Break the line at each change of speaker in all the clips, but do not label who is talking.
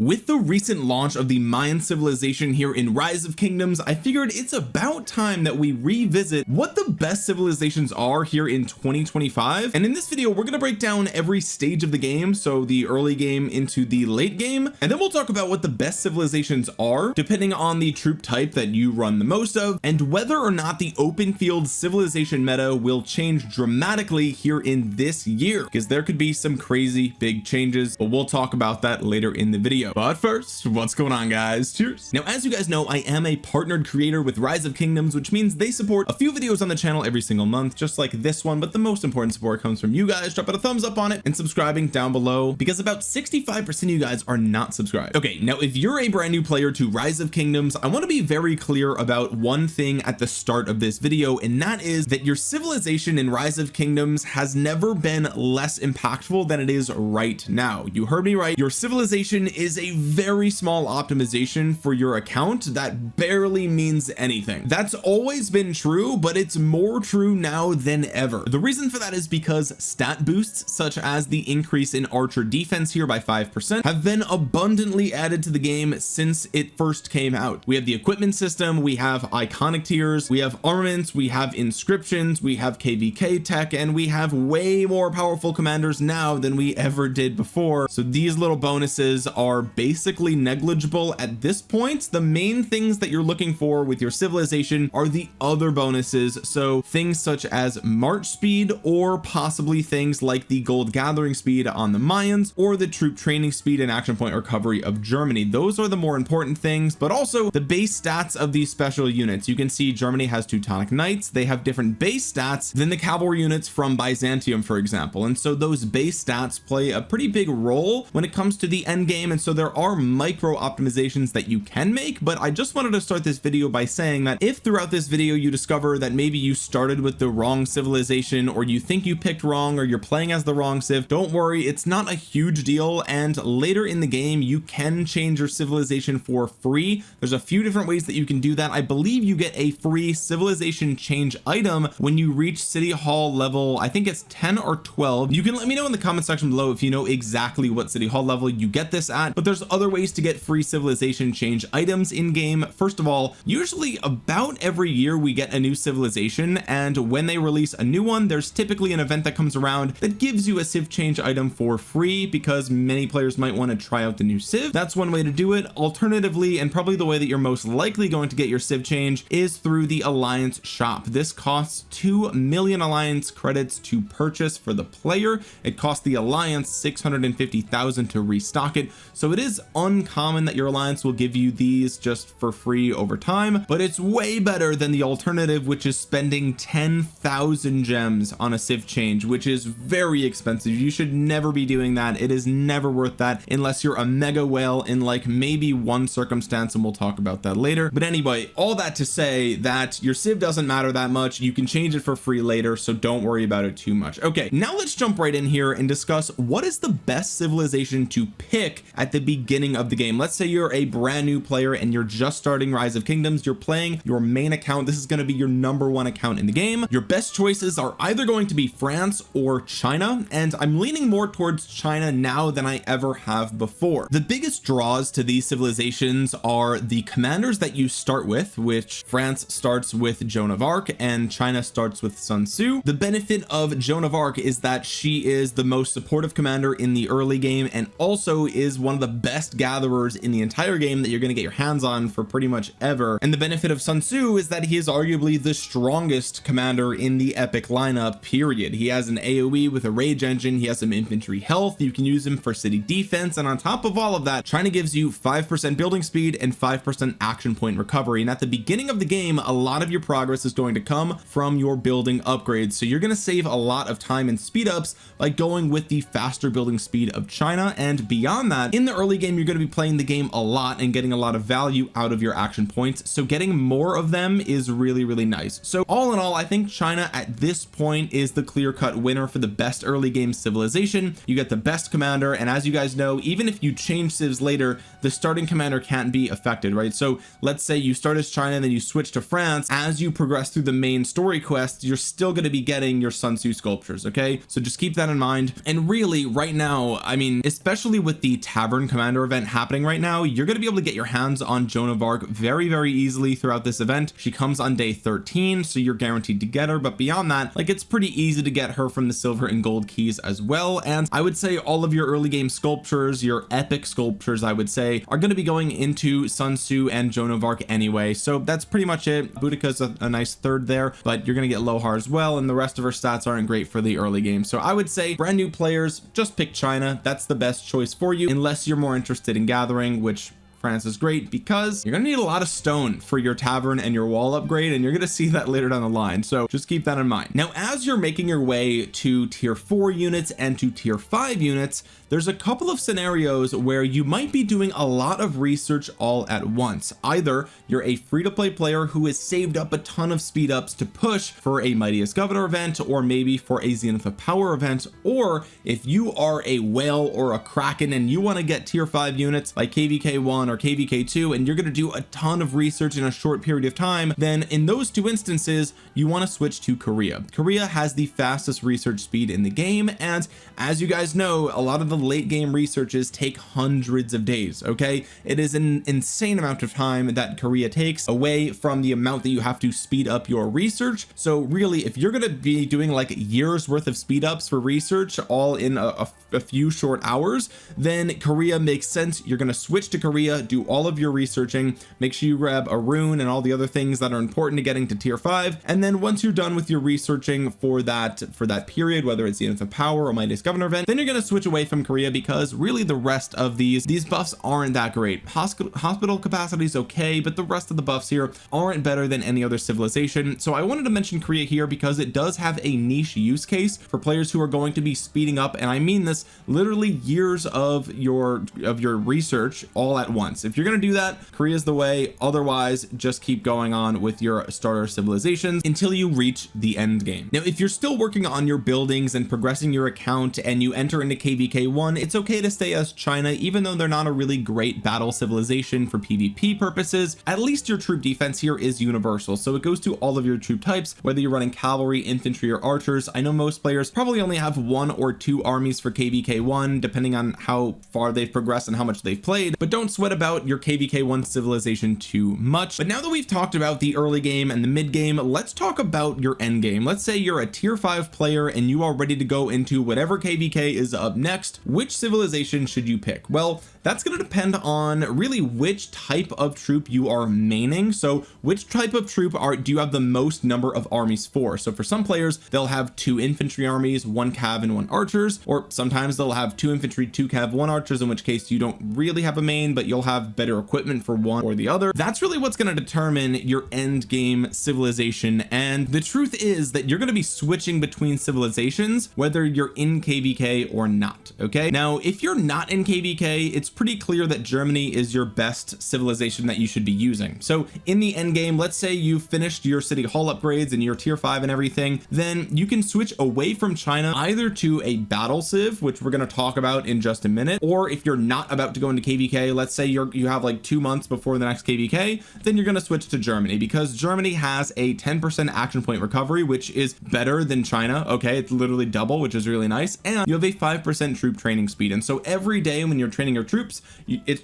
With the recent launch of the Mayan civilization here in Rise of Kingdoms, I figured it's about time that we revisit what the best civilizations are here in 2025. And in this video we're going to break down every stage of the game, so the early game into the late game, and then we'll talk about what the best civilizations are depending on the troop type that you run the most of, and whether or not the open field civilization meta will change dramatically here in this year, because there could be some crazy big changes, but we'll talk about that later in the video. But first, what's going on, guys? Cheers. Now, as you guys know, I am a partnered creator with Rise of Kingdoms, which means they support a few videos on the channel every single month, just like this one, but the most important support comes from you guys dropping a thumbs up on it and subscribing down below, because about 65% of you guys are not subscribed. Okay, now if you're a brand new player to Rise of Kingdoms, I want to be very clear about one thing at the start of this video, and that is that your civilization in Rise of Kingdoms has never been less impactful than it is right now. You heard me right. Your civilization is a very small optimization for your account that barely means anything. That's always been true, but it's more true now than ever. The reason for that is because stat boosts such as the increase in archer defense here by 5% have been abundantly added to the game since it first came out. We have the equipment system, we have iconic tiers, we have armaments, we have inscriptions, we have kvk tech, and we have way more powerful commanders now than we ever did before. So these little bonuses are basically negligible at this point. The main things that you're looking for with your civilization are the other bonuses, so things such as march speed, or possibly things like the gold gathering speed on the Mayans, or the troop training speed and action point recovery of Germany. Those are the more important things, but also the base stats of these special units. You can see Germany has Teutonic Knights. They have different base stats than the cavalry units from Byzantium, for example, and so those base stats play a pretty big role when it comes to the end game. And so there are micro optimizations that you can make, but I just wanted to start this video by saying that if throughout this video you discover that maybe you started with the wrong civilization, or you think you picked wrong, or you're playing as the wrong civ, don't worry, it's not a huge deal, and later in the game you can change your civilization for free. There's a few different ways that you can do that. I believe you get a free civilization change item when you reach city hall level, I think it's 10 or 12. You can let me know in the comment section below if you know exactly what city hall level you get this at, but there's other ways to get free civilization change items in game. First of all, usually about every year we get a new civilization, and when they release a new one, there's typically an event that comes around that gives you a civ change item for free, because many players might want to try out the new civ. That's one way to do it. Alternatively, and probably the way that you're most likely going to get your civ change, is through the alliance shop. This costs 2 million alliance credits to purchase for the player. It costs the alliance 650,000 to restock it, so it is uncommon that your alliance will give you these just for free over time, but it's way better than the alternative, which is spending 10,000 gems on a civ change, which is very expensive. You should never be doing that. It is never worth that unless you're a mega whale in like maybe one circumstance, and we'll talk about that later. But anyway, all that to say that your civ doesn't matter that much. You can change it for free later, so don't worry about it too much. Okay, now let's jump right in here and discuss what is the best civilization to pick at the beginning of the game. Let's say you're a brand new player and you're just starting Rise of Kingdoms. You're playing your main account. This is going to be your #1 account in the game. Your best choices are either going to be France or China, and I'm leaning more towards China now than I ever have before. The biggest draws to these civilizations are the commanders that you start with, which France starts with Joan of Arc and China starts with Sun Tzu. The benefit of Joan of Arc is that she is the most supportive commander in the early game, and also is one of the best gatherers in the entire game that you're going to get your hands on for pretty much ever. And the benefit of Sun Tzu is that he is arguably the strongest commander in the epic lineup, period. He has an AoE with a rage engine, he has some infantry health, you can use him for city defense, and on top of all of that, China gives you 5% building speed and 5% action point recovery. And at the beginning of the game, a lot of your progress is going to come from your building upgrades, so you're going to save a lot of time and speed ups by going with the faster building speed of China. And beyond that, in the early game you're going to be playing the game a lot and getting a lot of value out of your action points, so getting more of them is really nice. So all in all, I think China at this point is the clear-cut winner for the best early game civilization. You get the best commander, and as you guys know, even if you change civs later, the starting commander can't be affected, right? So let's say you start as China, then you switch to France. As you progress through the main story quests, you're still going to be getting your Sun Tzu sculptures, okay? So just keep that in mind. And really right now, I mean, especially with the tavern commander event happening right now, you're going to be able to get your hands on Joan of Arc very easily throughout this event. She comes on day 13, so you're guaranteed to get her, but beyond that, like, it's pretty easy to get her from the silver and gold keys as well. And I would say all of your early game sculptures, your epic sculptures, I would say, are going to be going into Sun Tzu and Joan of Arc anyway, so that's pretty much it. Boudica's a nice third there, but you're going to get Lohar as well, and the rest of her stats aren't great for the early game. So I would say brand new players, just pick China. That's the best choice for you, unless you're more interested in gathering, which France is great because you're gonna need a lot of stone for your tavern and your wall upgrade, and you're gonna see that later down the line, so just keep that in mind. Now, as you're making your way to tier 4 units and to tier 5 units, there's a couple of scenarios where you might be doing a lot of research all at once. Either you're a free-to-play player who has saved up a ton of speed ups to push for a Mightiest Governor event, or maybe for a Zenith of Power event, or if you are a whale or a kraken and you want to get tier 5 units like KVK1 or KVK2, and you're going to do a ton of research in a short period of time, then in those two instances you want to switch to Korea. Korea has the fastest research speed in the game, and as you guys know, a lot of the late game researches take hundreds of days. Okay, it is an insane amount of time that Korea takes away from the amount that you have to speed up your research. So really, if you're going to be doing like years worth of speed ups for research all in a few short hours, then Korea makes sense. You're going to switch to Korea, do all of your researching, make sure you grab a rune and all the other things that are important to getting to tier 5, and then once you're done with your researching for that period, whether it's Zenith of Power or Mightiest Governor event, then you're going to switch away from Korea, because really the rest of these buffs aren't that great. Hospital capacity is okay, but the rest of the buffs here aren't better than any other civilization. So I wanted to mention Korea here because it does have a niche use case for players who are going to be speeding up, and I mean this, literally years of your research all at once. If you're going to do that, Korea's the way. Otherwise, just keep going on with your starter civilizations until you reach the end game. Now, if you're still working on your buildings and progressing your account and you enter into KVK1, it's okay to stay as China, even though they're not a really great battle civilization for PvP purposes. At least your troop defense here is universal, so it goes to all of your troop types, whether you're running cavalry, infantry, or archers. I know most players probably only have 1 or 2 armies for KVK1, depending on how far they've progressed and how much they've played, but don't sweat about your KVK1 civilization too much. But now that we've talked about the early game and the mid game, let's talk about your end game. Let's say you're a tier 5 player and you are ready to go into whatever KVK is up next. Which civilization should you pick? Well, that's going to depend on really which type of troop you are maining. So which type of troop do you have the most number of armies for? So for some players, they'll have 2 infantry armies, 1 cav and 1 archers, or sometimes they'll have 2 infantry, 2 cav, 1 archers, in which case you don't really have a main, but you'll have better equipment for one or the other. That's really what's going to determine your end game civilization. And the truth is that you're going to be switching between civilizations whether you're in KVK or not. Okay, now if you're not in KVK, it's pretty clear that Germany is your best civilization that you should be using. So in the end game, let's say you finished your city hall upgrades and your tier 5 and everything, then you can switch away from China either to a battle civ, which we're going to talk about in just a minute, or if you're not about to go into KVK, let's say you have like 2 months before the next KVK, then you're going to switch to Germany, because Germany has a 10% action point recovery, which is better than China. Okay, it's literally double, which is really nice, and you have a 5% troop training speed. And so every day when you're training your troops,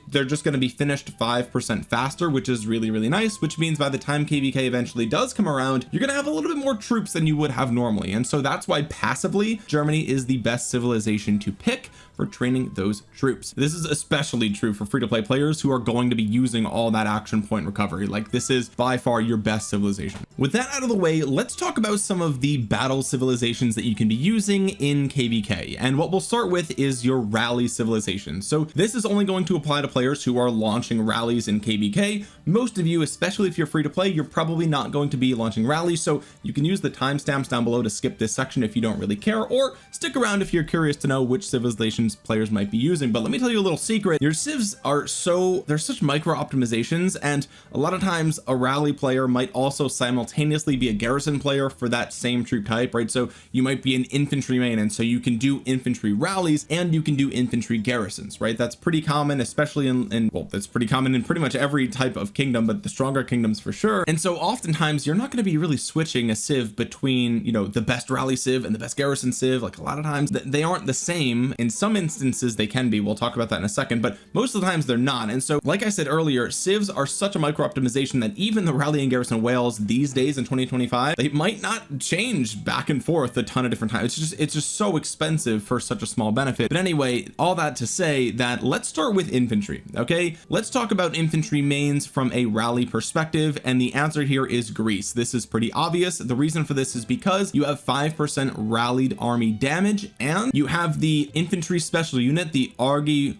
they're just going to be finished 5% faster, which is really nice, which means by the time KVK eventually does come around, you're going to have a little bit more troops than you would have normally. And so that's why passively Germany is the best civilization to pick for training those troops. This is especially true for free-to-play players who are going to be using all that action point recovery. Like, this is by far your best civilization. With that out of the way, let's talk about some of the battle civilizations that you can be using in KVK. And what we'll start with is your rally civilization. So this is only going to apply to players who are launching rallies in KVK. Most of you, especially if you're free to play, you're probably not going to be launching rallies, so you can use the timestamps down below to skip this section if you don't really care, or stick around if you're curious to know which civilizations players might be using. But let me tell you a little secret: your civs are so there's such micro optimizations, and a lot of times a rally player might also simultaneously be a garrison player for that same troop type, right? So you might be an infantry main, and so you can do infantry rallies and you can do infantry garrisons, right? That's pretty common, especially in well, that's pretty common in pretty much every type of kingdom, but the stronger kingdoms for sure. And so oftentimes you're not going to be really switching a civ between, you know, the best rally civ and the best garrison civ. Like a lot of times they aren't the same. In some instances they can be, we'll talk about that in a second, but most of the times they're not. And so like I said earlier, civs are such a micro optimization that even the rally and garrison whales these days in 2025, they might not change back and forth a ton of different times. It's just so expensive for such a small benefit. But anyway, all that to say that let's start with infantry. Okay, let's talk about infantry mains from a rally perspective, and the answer here is Greece. This is pretty obvious. The reason for this is because you have 5% rallied army damage, and you have the infantry special unit, the Argyraspid.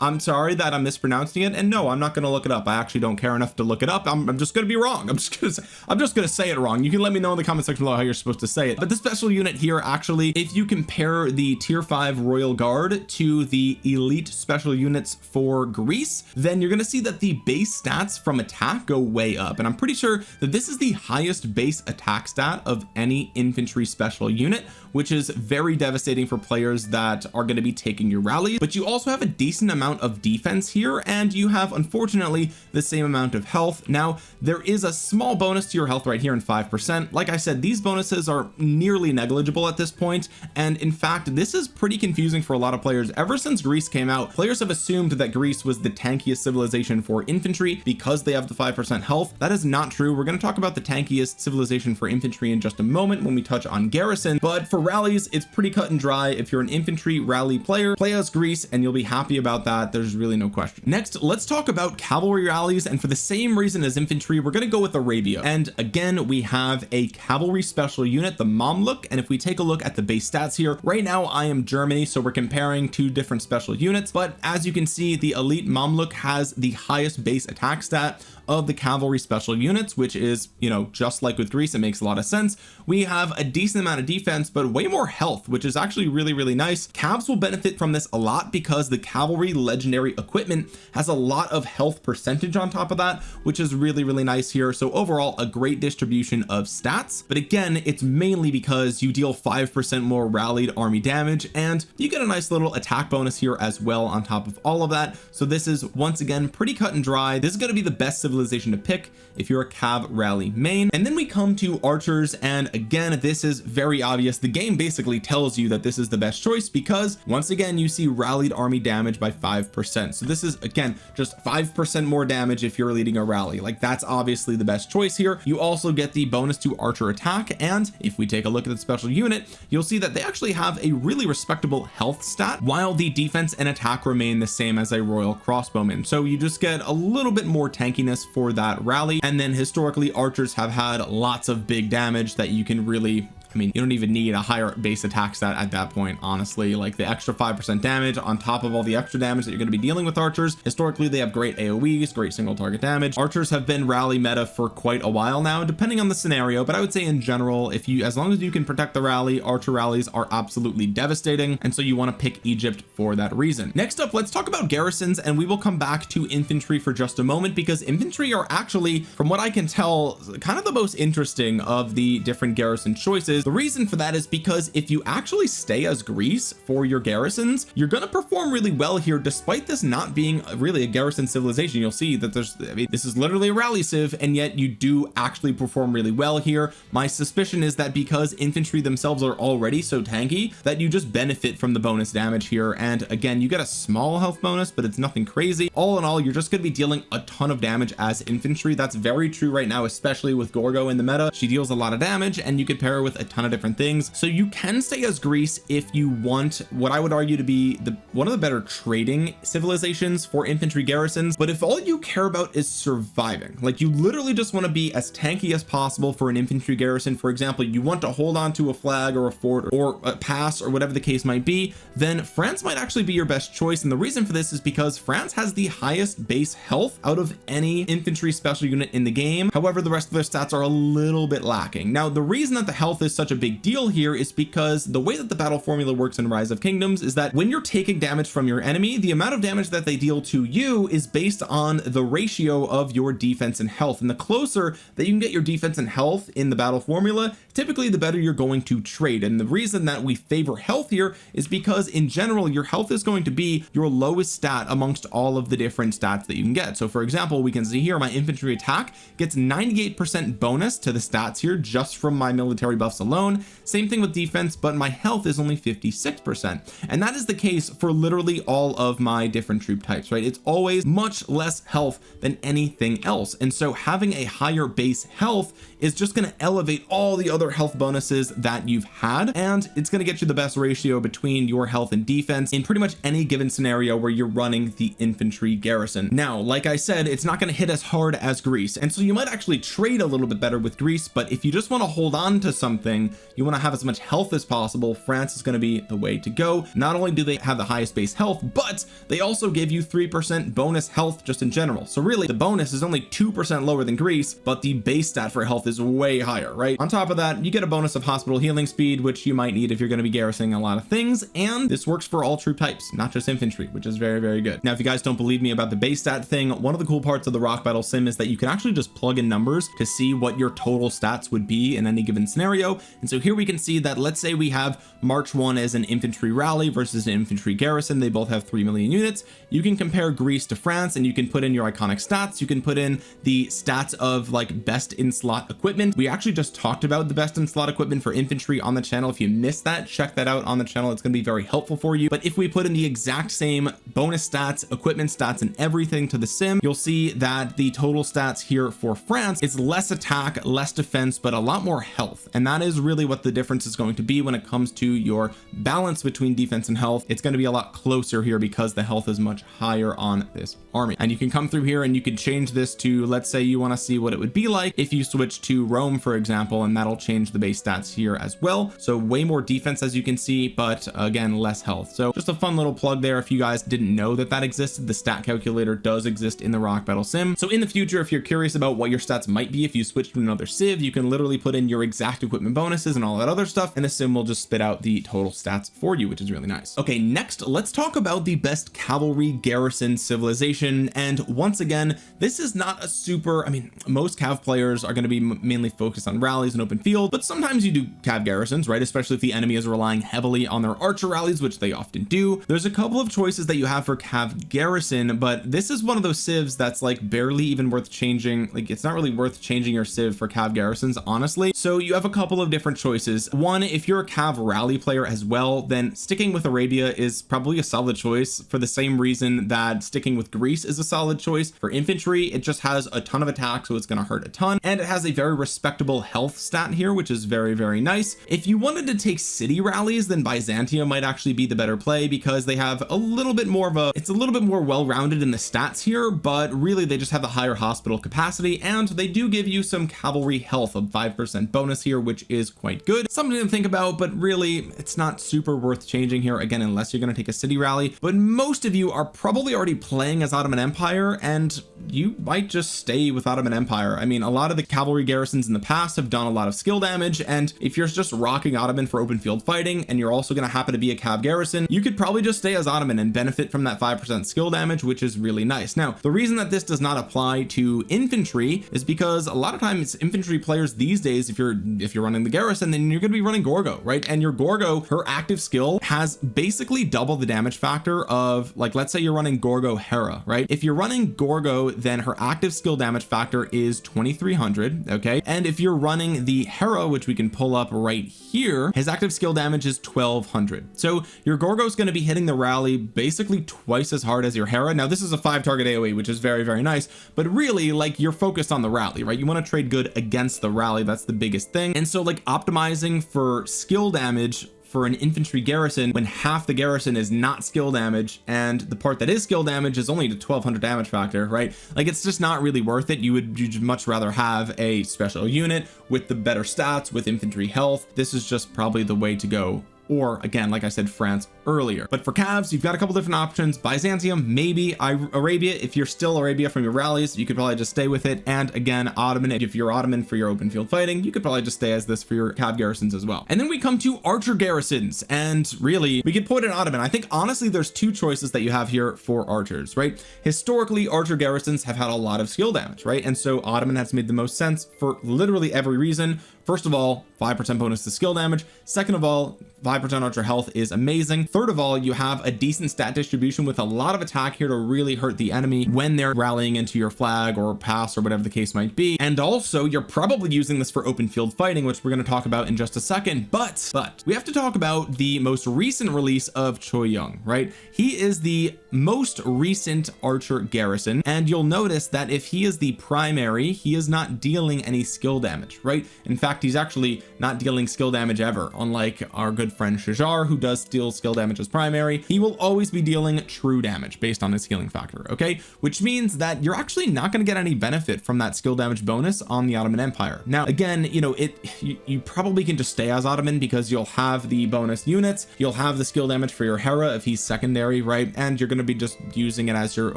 I'm sorry that I'm mispronouncing it, and no, I'm not going to look it up. I actually don't care enough to look it up. I'm just going to be wrong. I'm just going to say it wrong. You can let me know in the comment section below how you're supposed to say it. But the special unit here, actually, if you compare the tier 5 Royal Guard to the elite special units for Greece, then you're going to see that the base stats from attack go way up, and I'm pretty sure that this is the highest base attack stat of any infantry special unit, which is very devastating for players that are going to be taking your rallies. But you also have a decent amount of defense here, and you have unfortunately the same amount of health. Now there is a small bonus to your health right here in 5%. Like I said, these bonuses are nearly negligible at this point, and in fact this is pretty confusing for a lot of players. Ever since Greece came out, players have assumed that Greece was the tankiest civilization for infantry because they have the 5% health. That is not true. We're going to talk about the tankiest civilization for infantry in just a moment when we touch on garrison, but for rallies it's pretty cut and dry. If you're an infantry rally player, play as Greece and you'll be happy about that. There's really no question. Next, let's talk about cavalry rallies, and for the same reason as infantry, we're going to go with Arabia. And again, we have a cavalry special unit, the Mamluk, and if we take a look at the base stats here, right now I am Germany, so we're comparing two different special units, but as you can see, the elite Mamluk has the highest base attack stat of the cavalry special units, which is, you know, just like with Greece, it makes a lot of sense. We have a decent amount of defense, but way more health, which is actually really nice. Cavs will benefit from this a lot because the cavalry legendary equipment has a lot of health percentage on top of that, which is really nice here. So overall, a great distribution of stats, but again, it's mainly because you deal 5% more rallied army damage, and you get a nice little attack bonus here as well on top of all of that. So this is once again pretty cut and dry. This is going to be the best civilization to pick if you're a cav rally main. And then we come to archers, and again, this is very obvious. The game basically tells you that this is the best choice because once again you see rallied army damage by 5%. So this is again just 5% more damage if you're leading a rally. Like that's obviously the best choice here. You also get the bonus to archer attack, and if we take a look at the special unit, you'll see that they actually have a really respectable health stat while the defense and attack remain the same as a royal crossbowman. So you just get a little bit more tankiness for that rally. And then historically archers have had lots of big damage that you can really, I mean, you don't even need a higher base attack stat at that point, honestly. Like the extra 5% damage on top of all the extra damage that you're going to be dealing with archers. Historically, they have great AoEs, great single target damage. Archers have been rally meta for quite a while now, depending on the scenario, but I would say in general, if you, as long as you can protect the rally, archer rallies are absolutely devastating, and so you want to pick Egypt for that reason. Next up, let's talk about garrisons, and we will come back to infantry for just a moment because infantry are actually, from what I can tell, kind of the most interesting of the different garrison choices. The reason for that is because if you actually stay as Greece for your garrisons, you're going to perform really well here, despite this not being really a garrison civilization. You'll see that there's, I mean, this is literally a rally civ, and yet you do actually perform really well here. My suspicion is that because infantry themselves are already so tanky that you just benefit from the bonus damage here. And again, you get a small health bonus, but it's nothing crazy. All in all, you're just going to be dealing a ton of damage as infantry. That's very true right now, especially with Gorgo in the meta. She deals a lot of damage, and you could pair her with a ton of different things. So you can stay as Greece if you want what I would argue to be one of the better trading civilizations for infantry garrisons. But if all you care about is surviving, like you literally just want to be as tanky as possible for an infantry garrison, for example, you want to hold on to a flag or a fort or a pass or whatever the case might be, then France might actually be your best choice. And the reason for this is because France has the highest base health out of any infantry special unit in the game. However, the rest of their stats are a little bit lacking. Now, the reason that the health is such a big deal here is because the way that the battle formula works in Rise of Kingdoms is that when you're taking damage from your enemy, the amount of damage that they deal to you is based on the ratio of your defense and health, and the closer that you can get your defense and health in the battle formula, typically the better you're going to trade. And the reason that we favor health here is because in general your health is going to be your lowest stat amongst all of the different stats that you can get. So for example, we can see here my infantry attack gets 98% bonus to the stats here just from my military buffs alone. Same thing with defense, but my health is only 56%, and that is the case for literally all of my different troop types, right? It's always much less health than anything else, and so having a higher base health is just going to elevate all the other health bonuses that you've had, and it's going to get you the best ratio between your health and defense in pretty much any given scenario where you're running the infantry garrison. Now, like I said, it's not going to hit as hard as Greece, and so you might actually trade a little bit better with Greece, but if you just want to hold on to something, you want to have as much health as possible, France is going to be the way to go. Not only do they have the highest base health, but they also give you 3% bonus health just in general. So really the bonus is only 2% lower than Greece, but the base stat for health is way higher, right? On top of that, you get a bonus of hospital healing speed, which you might need if you're going to be garrisoning a lot of things, and this works for all troop types, not just infantry, which is very, very good. Now, if you guys don't believe me about the base stat thing, one of the cool parts of the rock battle sim is that you can actually just plug in numbers to see what your total stats would be in any given scenario. And so here we can see that, let's say we have March 1 as an infantry rally versus an infantry garrison. They both have 3 million units. You can compare Greece to France, and you can put in your iconic stats. You can put in the stats of like best in slot equipment. We actually just talked about the best in slot equipment for infantry on the channel. If you missed that, check that out on the channel. It's going to be very helpful for you. But if we put in the exact same bonus stats, equipment stats, and everything to the sim, you'll see that the total stats here for France is less attack, less defense, but a lot more health. And that is really what the difference is going to be when it comes to your balance between defense and health. It's going to be a lot closer here because the health is much higher on this army. And you can come through here and you can change this to, let's say you want to see what it would be like if you switch to Rome, for example, and that'll change the base stats here as well. So way more defense, as you can see, but again, less health. So just a fun little plug there. If you guys didn't know that that existed, the stat calculator does exist in the rock battle sim. So in the future, if you're curious about what your stats might be if you switch to another civ, you can literally put in your exact equipment bonuses and all that other stuff, and the sim will just spit out the total stats for you, which is really nice. Okay, next let's talk about the best cavalry garrison civilization. And once again, this is not a super, I mean, most cav players are going to be mainly focused on rallies and open field, but sometimes you do cav garrisons, right? Especially if the enemy is relying heavily on their archer rallies, which they often do. There's a couple of choices that you have for cav garrison, but this is one of those civs that's like barely even worth changing. Like, it's not really worth changing your civ for cav garrisons, honestly. So you have a couple of different choices. One, if you're a cav rally player as well, then sticking with Arabia is probably a solid choice for the same reason that sticking with Greece is a solid choice. For infantry, it just has a ton of attack, so it's going to hurt a ton, and it has a very respectable health stat here, which is very, very nice. If you wanted to take city rallies, then Byzantium might actually be the better play because they have a little bit more of a, it's a little bit more well-rounded in the stats here, but really they just have a higher hospital capacity, and they do give you some cavalry health of 5% bonus here, which is quite good. Something to think about, but really it's not super worth changing here, again, unless you're going to take a city rally. But most of you are probably already playing as Ottoman Empire, and you might just stay with Ottoman Empire. I mean, a lot of the cavalry garrisons in the past have done a lot of skill damage, and if you're just rocking Ottoman for open field fighting and you're also going to happen to be a cav garrison, you could probably just stay as Ottoman and benefit from that 5% skill damage, which is really nice. Now, the reason that this does not apply to infantry is because a lot of times infantry players these days, if you're running the garrison, then you're going to be running Gorgo, right? And your Gorgo, her active skill has basically double the damage factor of, like, let's say you're running Gorgo Hera, right? If you're running Gorgo, then her active skill damage factor is 2300, okay? And if you're running the Hera, which we can pull up right here, his active skill damage is 1200. So your Gorgo is going to be hitting the rally basically twice as hard as your Hera. Now, this is a 5-target AoE, which is very, very nice, but really, like, you're focused on the rally, right? You want to trade good against the rally. That's the biggest thing. And so, like, optimizing for skill damage for an infantry garrison when half the garrison is not skill damage and the part that is skill damage is only to 1200 damage factor, right? Like, it's just not really worth it. You'd much rather have a special unit with the better stats, with infantry health. This is just probably the way to go or again, like I said, France earlier. But for Cavs, you've got a couple different options. Byzantium, maybe. Arabia, if you're still Arabia from your rallies, you could probably just stay with it. And again, Ottoman, if you're Ottoman for your open field fighting, you could probably just stay as this for your Cav garrisons as well. And then we come to archer garrisons, and really we could put in Ottoman. I think honestly there's two choices that you have here for archers, right? Historically, archer garrisons have had a lot of skill damage, right? And so Ottoman has made the most sense for literally every reason. First of all, 5% bonus to skill damage. Second of all, 5% archer health is amazing. Third of all, you have a decent stat distribution with a lot of attack here to really hurt the enemy when they're rallying into your flag or pass or whatever the case might be. And also you're probably using this for open field fighting, which we're going to talk about in just a second. But we have to talk about the most recent release of Choi Young, right? He is the most recent archer garrison, and you'll notice that if he is the primary, he is not dealing any skill damage, right? In fact, he's actually not dealing skill damage ever, unlike our good friend Shajar, who does deal skill damage as primary. He will always be dealing true damage based on his healing factor, okay? Which means that you're actually not going to get any benefit from that skill damage bonus on the Ottoman Empire. Now again, you know, you probably can just stay as Ottoman because you'll have the bonus units, you'll have the skill damage for your Hera if he's secondary, right? And you're going to be just using it as your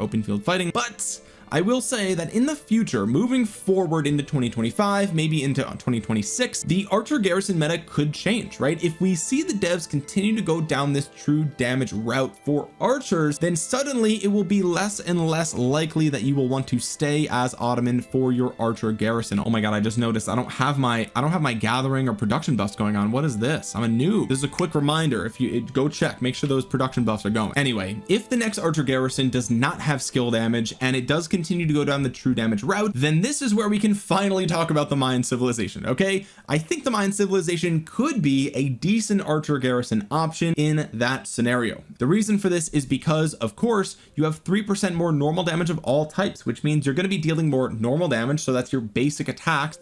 open field fighting. But I will say that in the future, moving forward into 2025, maybe into 2026, the archer garrison meta could change, right? If we see the devs continue to go down this true damage route for archers, then suddenly it will be less and less likely that you will want to stay as Ottoman for your archer garrison. Oh my god, I just noticed I don't have my gathering or production buffs going on. What is this? I'm a noob. This is a quick reminder. If you go check, make sure those production buffs are going. Anyway, if the next archer garrison does not have skill damage and it does continue to go down the true damage route, then this is where we can finally talk about the Mayan civilization. Okay, I think the Mayan civilization could be a decent archer garrison option in that scenario. The reason for this is because of course you have 3% more normal damage of all types, which means you're going to be dealing more normal damage. So that's your basic attacks,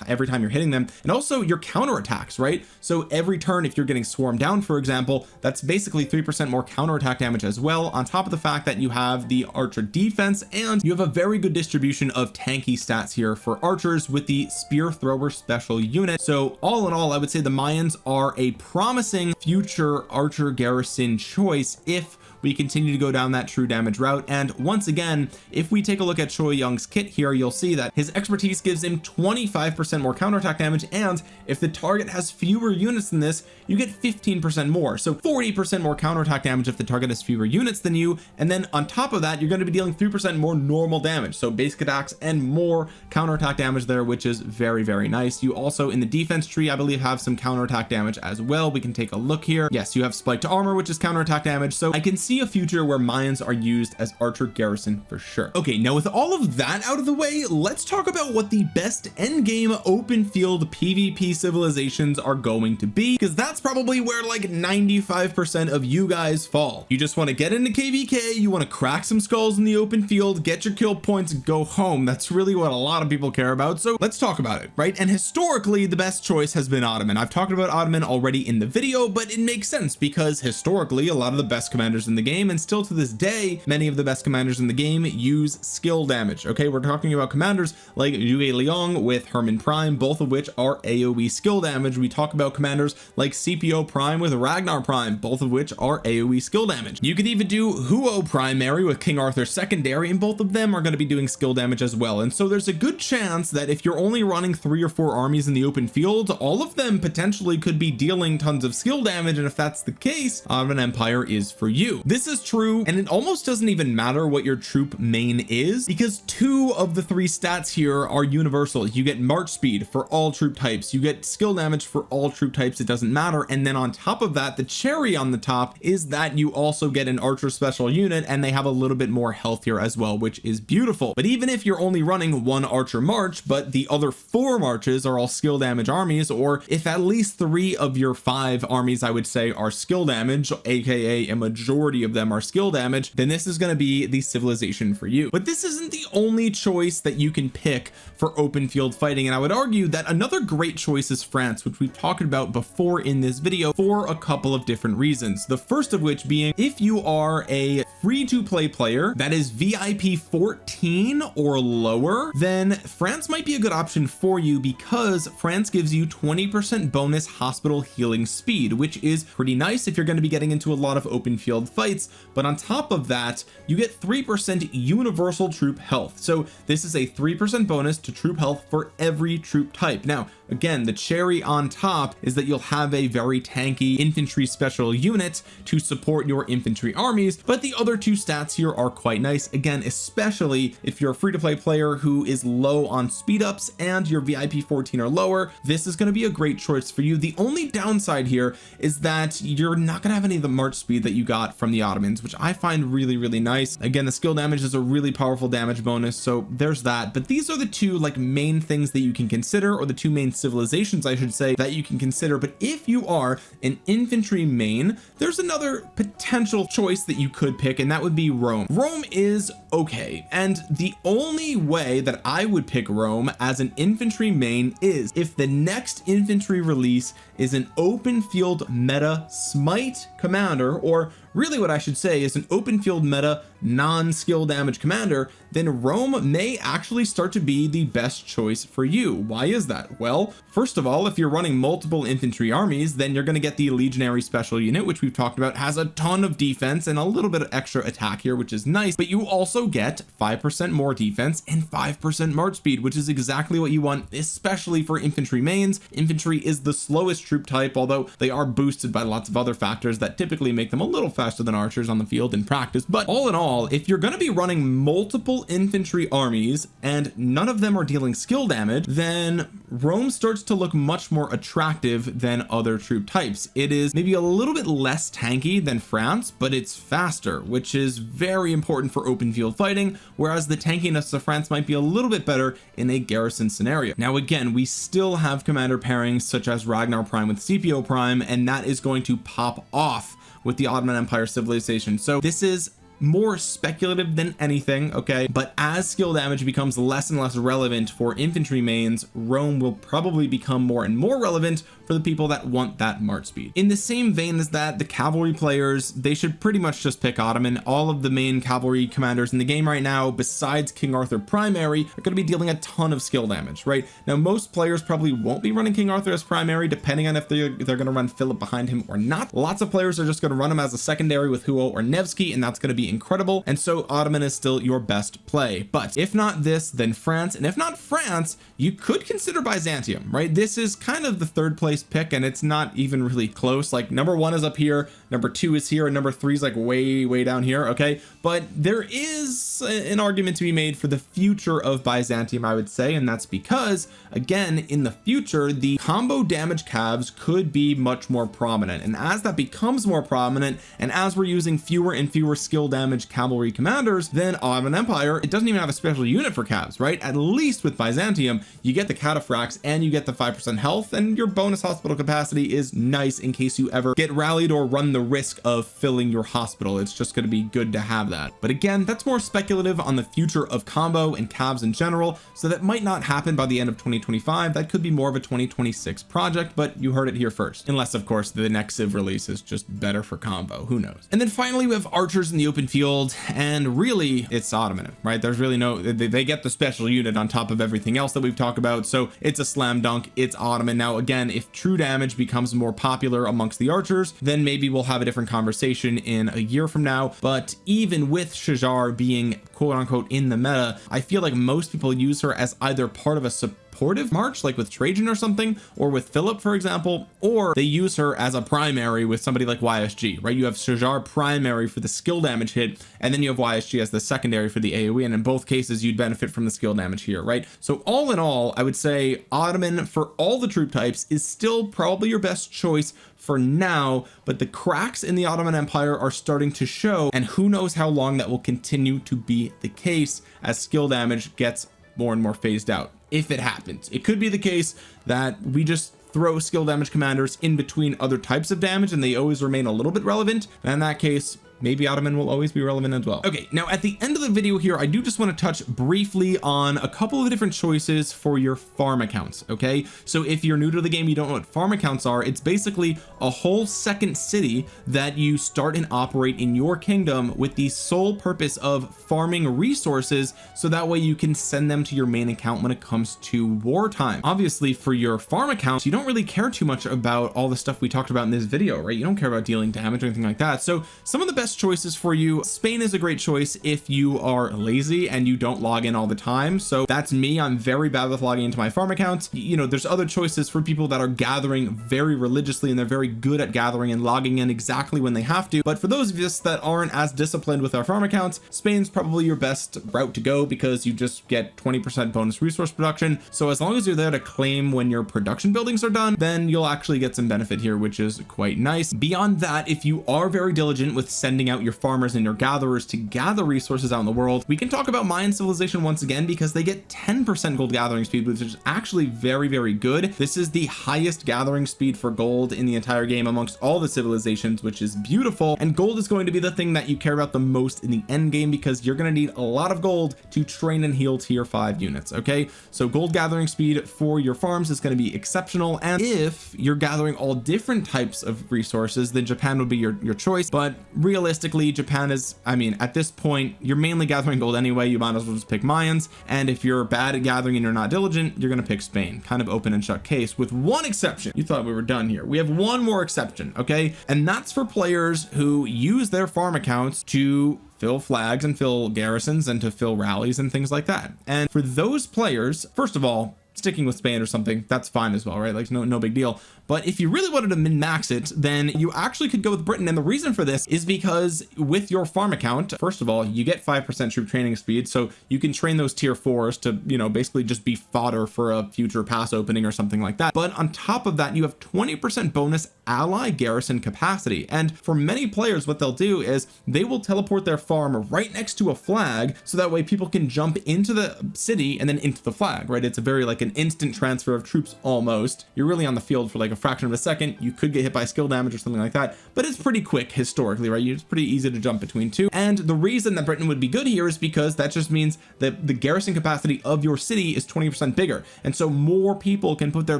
every time you're hitting them, and also your counter attacks, right? So every turn, if you're getting swarmed down, for example, that's basically 3% more counter attack damage as well, on top of the fact that you have the archer defense, and you have a very good distribution of tanky stats here for archers with the spear thrower special unit. So all in all, I would say the Mayans are a promising future archer garrison choice if we continue to go down that true damage route. And once again, if we take a look at Choi Young's kit here, you'll see that his expertise gives him 25% more counterattack damage, and if the target has fewer units than this, you get 15% more, so 40% more counterattack damage if the target has fewer units than you. And then on top of that, you're going to be dealing 3% more normal damage, so basic attacks and more counterattack damage there, which is very, very nice. You also in the defense tree, I believe, have some counterattack damage as well. We can take a look here. Yes, you have spike to armor, which is counterattack damage. So I can see a future where Mayans are used as archer garrison for sure. Okay, now with all of that out of the way, let's talk about what the best end game open field PvP civilizations are going to be, because that's probably where like 95% of you guys fall. You just want to get into KVK, you want to crack some skulls in the open field, get your kill points, and go home. That's really what a lot of people care about. So let's talk about it, right? And historically, the best choice has been Ottoman. I've talked about Ottoman already in the video, but it makes sense because historically, a lot of the best commanders in the game, and still to this day, many of the best commanders in the game use skill damage. Okay, we're talking about commanders like Yue Liang with Herman Prime, both of which are AoE skill damage. We talk about commanders like CPO Prime with Ragnar Prime, both of which are AoE skill damage. You could even do Huo Primary with King Arthur Secondary, and both of them are going to be doing skill damage as well. And so there's a good chance that if you're only running 3 or 4 armies in the open field, all of them potentially could be dealing tons of skill damage. And if that's the case, Ottoman Empire is for you. This is true, and it almost doesn't even matter what your troop main is, because 2 of the 3 stats here are universal. You get march speed for all troop types, you get skill damage for all troop types, it doesn't matter. And then on top of that, the cherry on the top is that you also get an archer special unit, and they have a little bit more health here as well, which is beautiful. But even if you're only running 1 archer march, but the other 4 marches are all skill damage armies, or if at least 3 of your 5 armies, I would say, are skill damage, aka a majority majority of them are skill damage, then this is going to be the civilization for you. But this isn't the only choice that you can pick for open field fighting, and I would argue that another great choice is France, which we've talked about before in this video for a couple of different reasons. The first of which being, if you are a free-to-play player that is VIP 14 or lower, then France might be a good option for you, because France gives you 20% bonus hospital healing speed, which is pretty nice if you're going to be getting into a lot of open field fights. But on top of that, you get 3% universal troop health. So this is a 3% bonus to troop health for every troop type. Now again, the cherry on top is that you'll have a very tanky infantry special unit to support your infantry armies, but the other two stats here are quite nice, again, especially if you're a free-to-play player who is low on speed ups and you're VIP 14 or lower. This is going to be a great choice for you. The only downside here is that you're not going to have any of the march speed that you got from the Ottomans, which I find really nice. Again, the skill damage is a really powerful damage bonus, so there's that. But these are the two like main things that you can consider, or the two main civilizations I should say, that you can consider. But if you are an infantry main, there's another potential choice that you could pick, and that would be Rome. Rome is okay, and the only way that I would pick Rome as an infantry main is if the next infantry release is an open field meta smite commander, or really what I should say is an open field meta non-skill damage commander. Then Rome may actually start to be the best choice for you. Why is that? Well, first of all, if you're running multiple infantry armies, then you're going to get the legionary special unit, which we've talked about has a ton of defense and a little bit of extra attack here, which is nice. But you also get 5% more defense and 5% march speed, which is exactly what you want, especially for infantry mains. Infantry is the slowest troop type, although they are boosted by lots of other factors that typically make them a little faster than archers on the field in practice. But all in all, if you're going to be running multiple infantry armies and none of them are dealing skill damage, then Rome starts to look much more attractive than other troop types. It is maybe a little bit less tanky than France, but it's faster, which is very important for open field fighting, whereas the tankiness of France might be a little bit better in a garrison scenario. Now again, we still have commander pairings such as Ragnar Prime with Scipio Prime, and that is going to pop off with the Ottoman Empire civilization. So this is more speculative than anything, okay? But as skill damage becomes less and less relevant for infantry mains, Rome will probably become more and more relevant for the people that want that march speed. In the same vein as that, the cavalry players, they should pretty much just pick Ottoman. All of the main cavalry commanders in the game right now, besides King Arthur primary, are going to be dealing a ton of skill damage, right? Now most players probably won't be running King Arthur as primary, depending on if they're going to run Philip behind him or not. Lots of players are just going to run him as a secondary with Huo or Nevsky, and that's going to be incredible. And so Ottoman is still your best play. But if not this, then France, and if not France, you could consider Byzantium, right? This is kind of the third place pick, and it's not even really close. Like number 1 is up here, number 2 is here, and number 3 is like way down here, okay? But there is an argument to be made for the future of Byzantium, I would say, and that's because again, in the future, the combo damage calves could be much more prominent, and as that becomes more prominent, and as we're using fewer and fewer skill damage cavalry commanders, then Ottoman Empire, it doesn't even have a special unit for calves, right? At least with Byzantium, you get the cataphracts and you get the 5% health, and your bonus hospital capacity is nice in case you ever get rallied or run the risk of filling your hospital. It's just going to be good to have that. But again, that's more speculative on the future of combo and calves in general, so that might not happen by the end of 2025. That could be more of a 2026 project, but you heard it here first, unless of course the next Civ release is just better for combo, who knows. And then finally we have archers in the open field, and really it's Ottoman, right? There's really no, they get the special unit on top of everything else that we've talked about, so it's a slam dunk. It's Ottoman. Now again, if true damage becomes more popular amongst the archers, then maybe we'll have a different conversation in a year from now. But even with Shajar being quote unquote in the meta, I feel like most people use her as either part of a supportive march, like with Trajan or something, or with Philip, for example, or they use her as a primary with somebody like YSG, right? You have Shajar primary for the skill damage hit, and then you have YSG as the secondary for the AoE, and in both cases you'd benefit from the skill damage here, right? So all in all, I would say Ottoman for all the troop types is still probably your best choice for now, but the cracks in the Ottoman Empire are starting to show, and who knows how long that will continue to be the case as skill damage gets more and more phased out. If it happens, it could be the case that we just throw skill damage commanders in between other types of damage and they always remain a little bit relevant, and in that case maybe Ottoman will always be relevant as well. Okay, now at the end of the video here, I do just want to touch briefly on a couple of different choices for your farm accounts. Okay, so if you're new to the game, you don't know what farm accounts are, it's basically a whole second city that you start and operate in your kingdom with the sole purpose of farming resources, so that way you can send them to your main account when it comes to wartime. Obviously for your farm accounts, you don't really care too much about all the stuff we talked about in this video, right? You don't care about dealing damage or anything like that. So some of the best choices for you, Spain is a great choice if you are lazy and you don't log in all the time. So that's me. I'm very bad with logging into my farm accounts. You know, there's other choices for people that are gathering very religiously and they're very good at gathering and logging in exactly when they have to. But for those of us that aren't as disciplined with our farm accounts, Spain's probably your best route to go because you just get 20% bonus resource production. So as long as you're there to claim when your production buildings are done, then you'll actually get some benefit here, which is quite nice. Beyond that, if you are very diligent with sending out your farmers and your gatherers to gather resources out in the world, we can talk about Mayan civilization once again, because they get 10% gold gathering speed, which is actually very, very good. This is the highest gathering speed for gold in the entire game amongst all the civilizations, which is beautiful. And gold is going to be the thing that you care about the most in the end game, because you're going to need a lot of gold to train and heal tier 5 units. Okay, so gold gathering speed for your farms is going to be exceptional. And if you're gathering all different types of resources, then Japan would be your choice. But realistically, Japan is, I mean, at this point, you're mainly gathering gold anyway. You might as well just pick Mayans. And if you're bad at gathering and you're not diligent, you're going to pick Spain. Kind of open and shut case, with one exception. You thought we were done here. We have one more exception. Okay, and that's for players who use their farm accounts to fill flags and fill garrisons and to fill rallies and things like that. And for those players, first of all, sticking with Spain or something, that's fine as well, right? Like no big deal. But if you really wanted to min-max it, then you actually could go with Britain. And the reason for this is because with your farm account, first of all, you get 5% troop training speed, so you can train those tier 4s to, you know, basically just be fodder for a future pass opening or something like that. But on top of that, you have 20% bonus ally garrison capacity. And for many players, what they'll do is they will teleport their farm right next to a flag, so that way people can jump into the city and then into the flag, right? It's a very like an instant transfer of troops almost. You're really on the field for like a fraction of a second. You could get hit by skill damage or something like that, but it's pretty quick historically, right? It's pretty easy to jump between two. And the reason that Britain would be good here is because that just means that the garrison capacity of your city is 20% bigger, and so more people can put their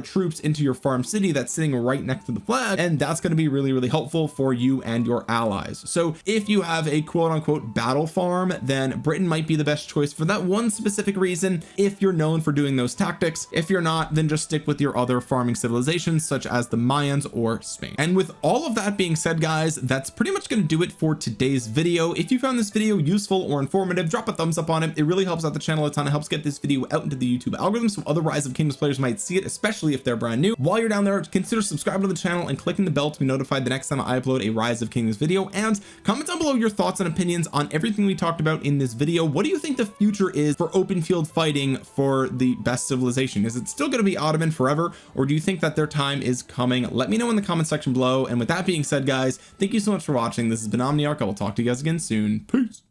troops into your farm city that's sitting right next to the flag, and that's going to be really, really helpful for you and your allies. So if you have a quote-unquote battle farm, then Britain might be the best choice for that one specific reason, if you're known for doing those tactics. If you're not, then just stick with your other farming civilizations such as the Mayans or Spain. And with all of that being said, guys, that's pretty much going to do it for today's video. If you found this video useful or informative, drop a thumbs up on it. It really helps out the channel a ton. It helps get this video out into the YouTube algorithm so other Rise of Kingdoms players might see it, especially if they're brand new. While you're down there, consider subscribing to the channel and clicking the bell to be notified the next time I upload a Rise of Kingdoms video, and comment down below your thoughts and opinions on everything we talked about in this video. What do you think the future is for open field fighting for the best civilization? Is it still going to be Ottoman forever, or do you think that their time is coming? Let me know in the comment section below. And with that being said, guys, thank you so much for watching. This has been Omniarch. I will talk to you guys again soon. Peace.